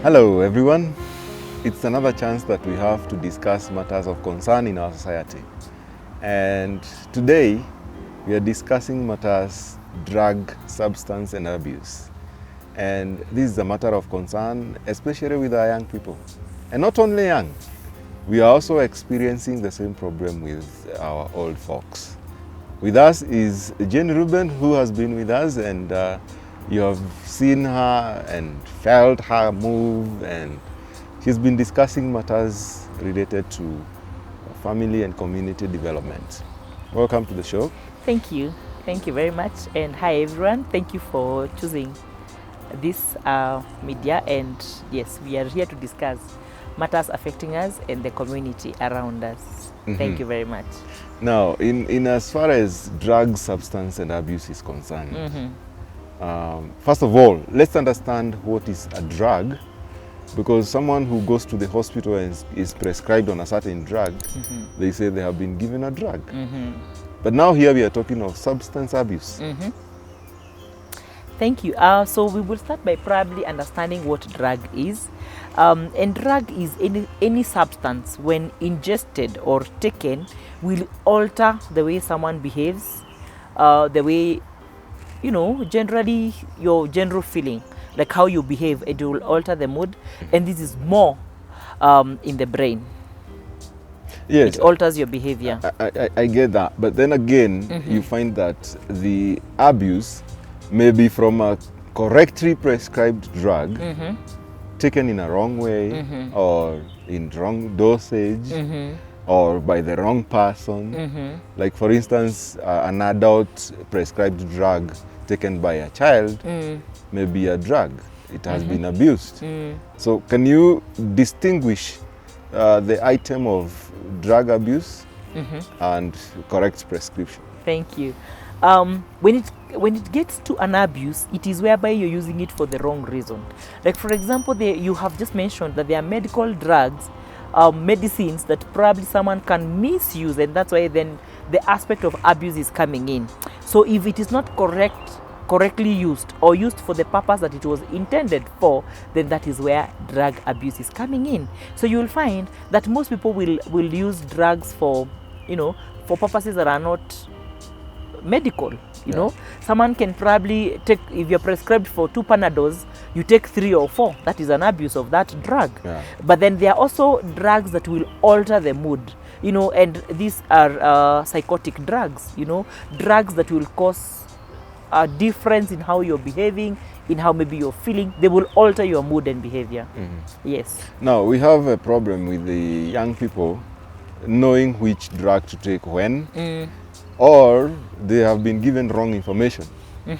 Hello everyone, it's another chance that we have to discuss matters of concern in our society. And today we are discussing matters drug, substance and abuse. And this is a matter of concern, especially with our young people. And not only young, we are also experiencing the same problem with our old folks. With us is Jane Ruben, who has been with us, and you have seen her and felt her move, and she's been discussing matters related to family and community development. Welcome to the show. Thank you. Thank you very much. And hi everyone. Thank you for choosing this media. And yes, we are here to discuss matters affecting us and the community around us. Thank you very much. Now, in as far as drug, substance and abuse is concerned, first of all, let's understand what is a drug, because someone who goes to the hospital and is prescribed on a certain drug, they say they have been given a drug. But now here we are talking of substance abuse. Thank you. So we will start by probably understanding what drug is. And drug is any substance when ingested or taken will alter the way someone behaves, the way, you know, generally your general feeling, like how you behave. It will alter the mood, and this is more in the brain. Yes, it alters your behavior. I get that, but then again, you find that the abuse may be from a correctly prescribed drug taken in a wrong way or in wrong dosage or by the wrong person. Like for instance, an adult prescribed drug taken by a child may be a drug. It has been abused. So can you distinguish the item of drug abuse and correct prescription? Thank you. When it gets to an abuse, it is whereby you're using it for the wrong reason. Like for example, you have just mentioned that there are medical drugs, medicines that probably someone can misuse, and that's why then the aspect of abuse is coming in. So if it is not correctly used or used for the purpose that it was intended for, then that is where drug abuse is coming in. So you will find that most people will use drugs for, you know, for purposes that are not medical. You know, someone can probably take, if you're prescribed for 2 Panadols, you take 3 or 4. That is an abuse of that drug. But then there are also drugs that will alter the mood, you know, and these are psychotic drugs, you know, drugs that will cause a difference in how you're behaving, in how maybe you're feeling. They will alter your mood and behavior. Yes. Now, we have a problem with the young people knowing which drug to take when, or they have been given wrong information.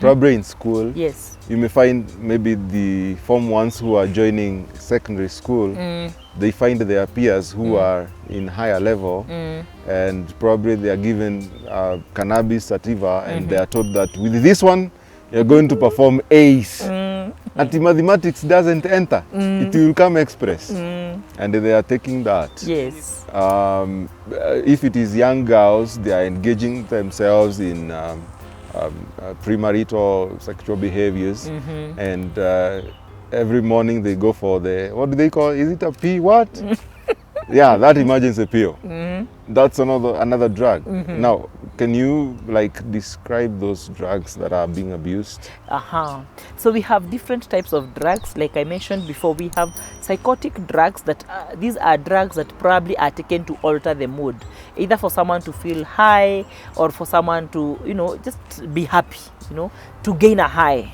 Probably in school, you may find maybe the Form 1s who are joining secondary school, they find their peers who are in higher level, and probably they are given cannabis sativa, and they are told that with this one, you're going to perform Ace. Anti mathematics doesn't enter, it will come express. And they are taking that. Yes. If it is young girls, they are engaging themselves in premarital sexual behaviors, and every morning they go for the, what do they call it? Is it a P what? Yeah, that emergency pill. That's another drug. Now, can you like describe those drugs that are being abused? So we have different types of drugs. Like I mentioned before, we have psychotic drugs that these are drugs that probably are taken to alter the mood, either for someone to feel high or for someone to, you know, just be happy, you know, to gain a high.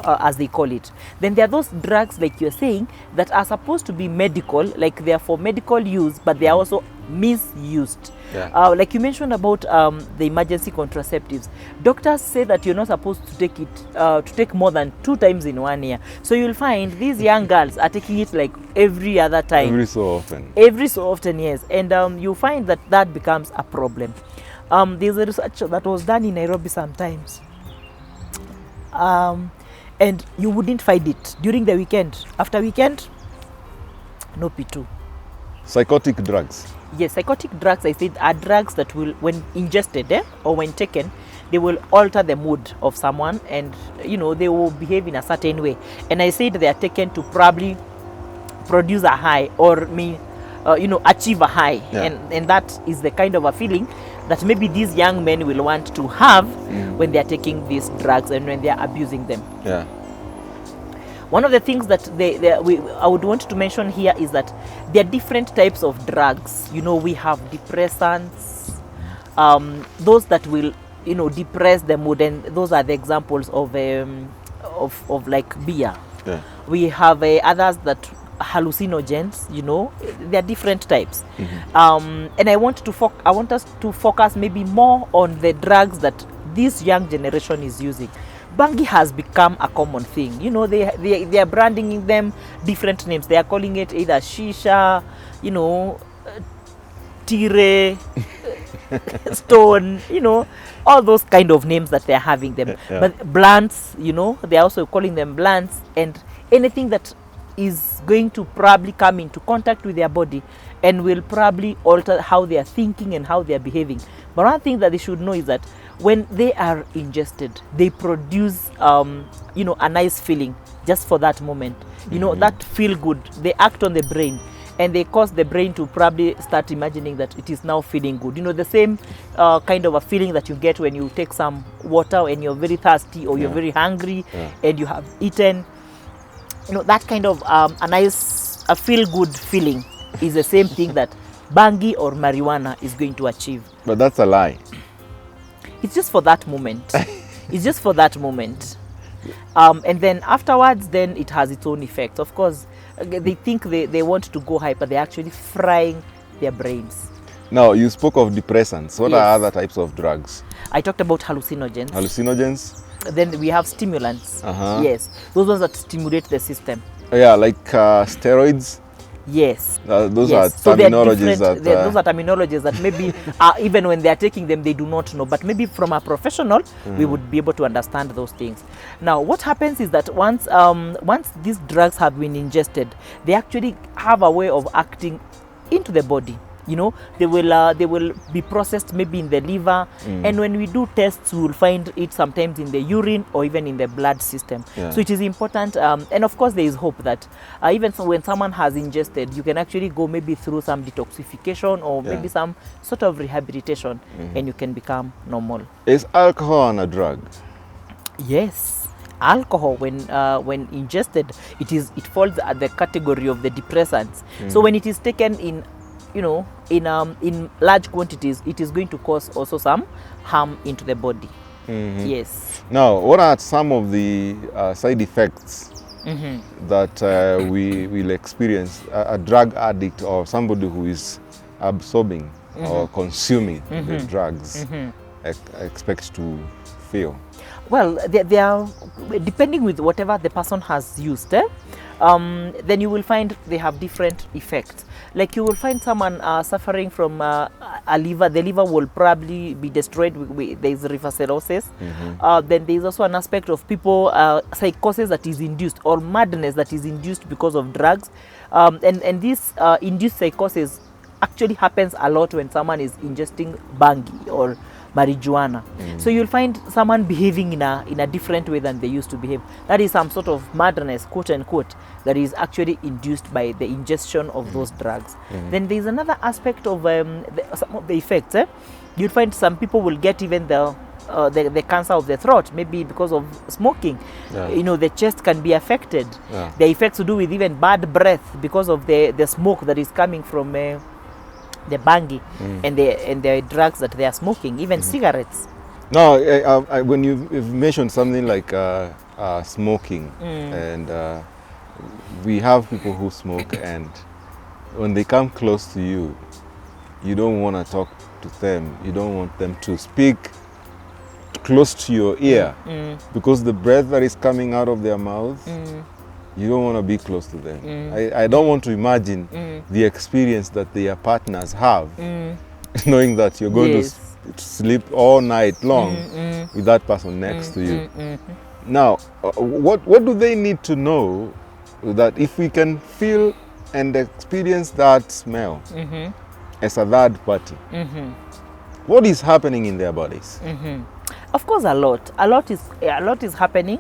As they call it. Then there are those drugs, like you're saying, that are supposed to be medical, like they are for medical use, but they are also misused. Like you mentioned about the emergency contraceptives. Doctors say that you're not supposed to take it, to take more than 2 times in 1 year. So you'll find these young girls are taking it like every other time. Every so often. Every so often, yes. And you find that that becomes a problem. There's a research that was done in Nairobi sometimes. And you wouldn't find it during the weekend. After weekend, no P2. Psychotic drugs. Yes, psychotic drugs, I said, are drugs that will, when ingested or when taken, they will alter the mood of someone, and you know, they will behave in a certain way. And I said they are taken to probably produce a high or may achieve a high. Yeah. And that is the kind of a feeling that maybe these young men will want to have when they are taking these drugs and when they are abusing them. Yeah. One of the things that I would want to mention here is that there are different types of drugs. We have depressants, those that will depress the mood, and those are the examples of like beer. Yeah. We have others that hallucinogens. There are different types. And I want us to focus maybe more on the drugs that this young generation is using. Bangi has become a common thing. They are branding them different names. They are calling it either shisha, tire, stone, all those kind of names that they are having them. Yeah. But blunts, they are also calling them blunts, and anything that is going to probably come into contact with their body and will probably alter how they are thinking and how they are behaving. But one thing that they should know is that when they are ingested, they produce a nice feeling just for that moment. That feel good. They act on the brain, and they cause the brain to probably start imagining that it is now feeling good. The same kind of a feeling that you get when you take some water and you're very thirsty or you're very hungry and you have eaten. That kind of a feel good feeling is the same thing that bangi or marijuana is going to achieve. But that's a lie. It's just for that moment. It's just for that moment. And then afterwards, then it has its own effects. Of course, they think they want to go high, but they're actually frying their brains. Now, you spoke of depressants. What are other types of drugs? I talked about hallucinogens. Hallucinogens? Then we have stimulants. Uh-huh. Yes, those ones that stimulate the system. Yeah, like steroids? Yes. Those yes. are terminologies those are terminologies that maybe even when they are taking them, they do not know. But maybe from a professional, we would be able to understand those things. Now, what happens is that once these drugs have been ingested, they actually have a way of acting into the body. They will be processed maybe in the liver, and when we do tests, we will find it sometimes in the urine or even in the blood system. Yeah. So it is important, and of course there is hope that even when someone has ingested, you can actually go maybe through some detoxification or maybe some sort of rehabilitation, and you can become normal. Is alcohol a drug? Yes. Alcohol, when ingested, it falls at the category of the depressants. So when it is taken in large quantities, it is going to cause also some harm into the body. Yes. Now, what are some of the side effects that we will experience a drug addict or somebody who is absorbing or consuming the drugs expect to feel? Well, they are depending with whatever the person has used. Then you will find they have different effects. Like you will find someone suffering from a liver. The liver will probably be destroyed. There is liver cirrhosis. Then there is also an aspect of people psychosis that is induced, or madness that is induced because of drugs. And this induced psychosis actually happens a lot when someone is ingesting bangi or marijuana. So you'll find someone behaving in a different way than they used to behave. That is some sort of madness, quote unquote, that is actually induced by the ingestion of those drugs. Then there's another aspect of some of the effects. You'll find some people will get even the cancer of the throat, maybe because of smoking. The chest can be affected. The effects to do with even bad breath because of the smoke that is coming from the bangi and the drugs that they are smoking, even cigarettes. Now, when you've mentioned something like smoking, and we have people who smoke, and when they come close to you, you don't want to talk to them. You don't want them to speak close to your ear because the breath that is coming out of their mouth, you don't want to be close to them. I don't want to imagine the experience that their partners have, knowing that you're going to sleep all night long with that person next to you. Now, what do they need to know that if we can feel and experience that smell as a third party, what is happening in their bodies? Of course, a lot is happening.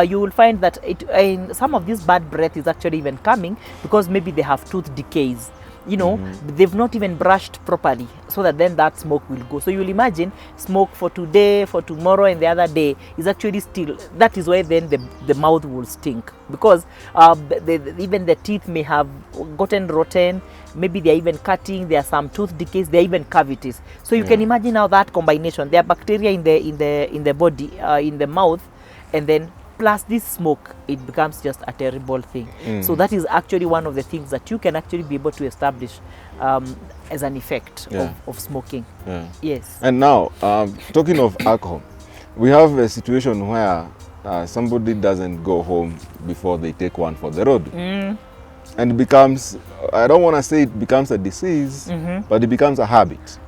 You will find that in some of this bad breath is actually even coming because maybe they have tooth decays. You know, they've not even brushed properly, so that then that smoke will go. So you'll imagine smoke for today, for tomorrow, and the other day is actually still. That is why then the mouth will stink, because even the teeth may have gotten rotten. Maybe they're even cutting. There are some tooth decays. There are even cavities. So you can imagine how that combination. There are bacteria in the body, in the mouth, and then plus this smoke, it becomes just a terrible thing. So that is actually one of the things that you can actually be able to establish as an effect of smoking. Yes. And now, talking of alcohol, we have a situation where somebody doesn't go home before they take one for the road. And it becomes, I don't want to say it becomes a disease, but it becomes a habit.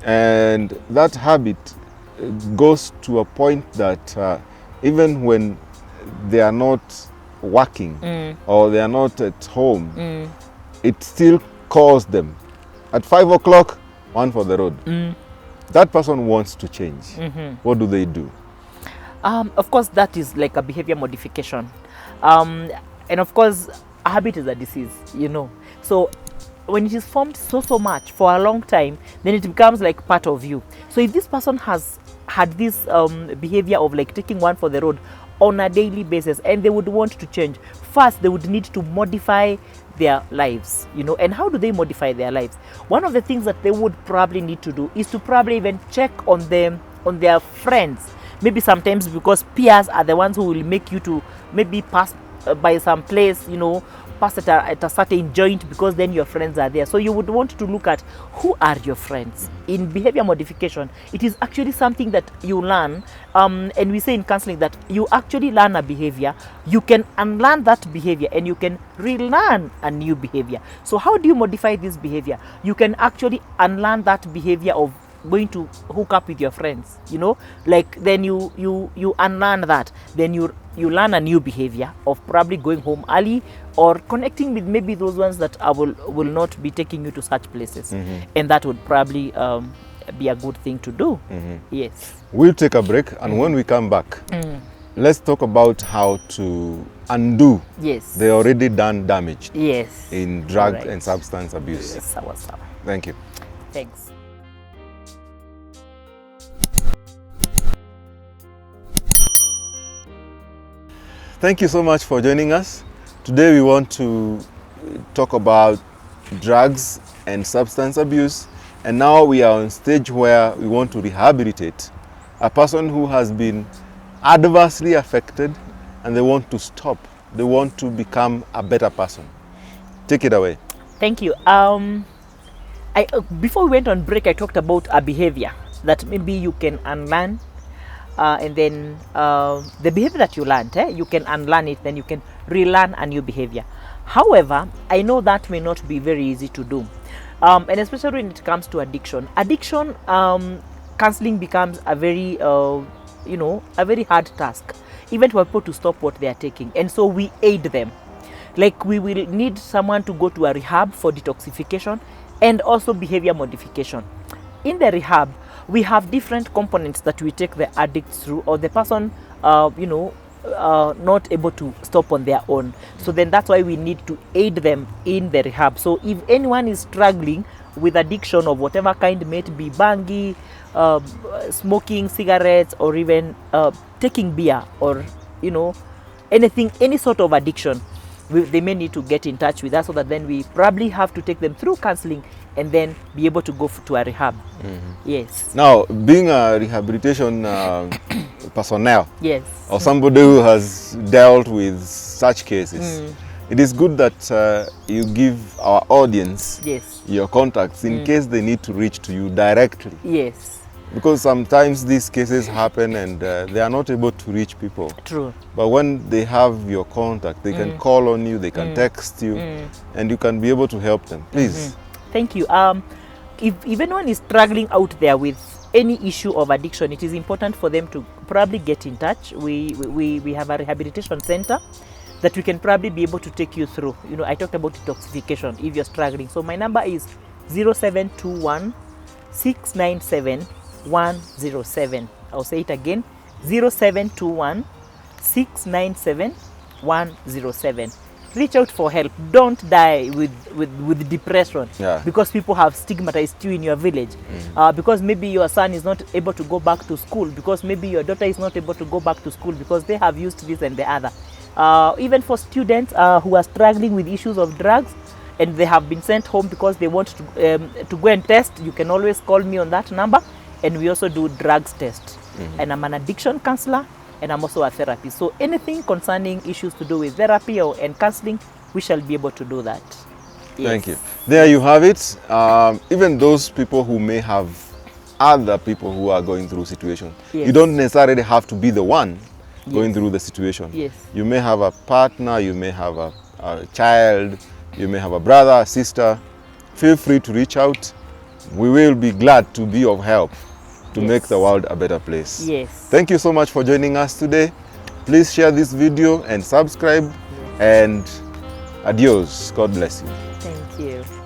And that habit goes to a point that even when they are not working or they are not at home, it still calls them. At 5 o'clock, one for the road. That person wants to change. What do they do? Of course, that is like a behavior modification. And of course, a habit is a disease, you know. So when it is formed so much for a long time, then it becomes like part of you. So if this person has had this behavior of like taking one for the road on a daily basis, and they would want to change, first they would need to modify their lives, you know. And how do they modify their lives? One of the things that they would probably need to do is to probably even check on them, on their friends. Maybe sometimes, because peers are the ones who will make you to maybe pass by some place, you know, pass at a certain joint, because then your friends are there. So you would want to look at who are your friends. In behavior modification, it is actually something that you learn, and we say in counseling that you actually learn a behavior, you can unlearn that behavior, and you can relearn a new behavior. So how do you modify this behavior? You can actually unlearn that behavior of going to hook up with your friends, you know, like then you unlearn that, then you learn a new behavior of probably going home early, or connecting with maybe those ones that will not be taking you to such places. And that would probably be a good thing to do. Yes. We'll take a break, and when we come back, let's talk about how to undo the already done damage in drug and substance abuse. Yes. Thank you. Thanks. Thank you so much for joining us. Today we want to talk about drugs and substance abuse, and now we are on stage where we want to rehabilitate a person who has been adversely affected, and they want to stop. They want to become a better person. Take it away. Thank you. Before we went on break, I talked about a behavior that maybe you can unlearn. And then the behavior that you learned, you can unlearn it, then you can relearn a new behavior. However, I know that may not be very easy to do, and especially when it comes to addiction. Counseling becomes a very a very hard task, even for people to stop what they are taking. And so we aid them. Like, we will need someone to go to a rehab for detoxification and also behavior modification. In the rehab, we have different components that we take the addicts through, or the person not able to stop on their own. So then that's why we need to aid them in the rehab. So if anyone is struggling with addiction of whatever kind, may it be bangi, smoking cigarettes, or even taking beer, or anything, any sort of addiction, they may need to get in touch with us, so that then we probably have to take them through counseling and then be able to go to a rehab. Yes. Now, being a rehabilitation personnel, or somebody who has dealt with such cases, it is good that you give our audience your contacts in case they need to reach to you directly. Yes. Because sometimes these cases happen and they are not able to reach people. True. But when they have your contact, they can call on you, they can text you, and you can be able to help them. Please. Thank you. If anyone is struggling out there with any issue of addiction, it is important for them to probably get in touch. We have a rehabilitation center that we can probably be able to take you through. I talked about detoxification if you're struggling. So my number is 0721 697 107. I'll say it again, 0721 697 107. Reach out for help. Don't die with depression because people have stigmatized you in your village. Because maybe your son is not able to go back to school, because maybe your daughter is not able to go back to school because they have used this and the other. Even for students who are struggling with issues of drugs and they have been sent home because they want to go and test, you can always call me on that number, and we also do drugs test. And I'm an addiction counselor, and I'm also a therapist. So anything concerning issues to do with therapy and counseling, we shall be able to do that. Yes. Thank you. There you have it. Even those people who may have other people who are going through situations, you don't necessarily have to be the one going through the situation. You may have a partner, you may have a child, you may have a brother, a sister. Feel free to reach out. We will be glad to be of help to make the world a better place. Thank you so much for joining us today. Please share this video and subscribe, and adios. God bless you. Thank you.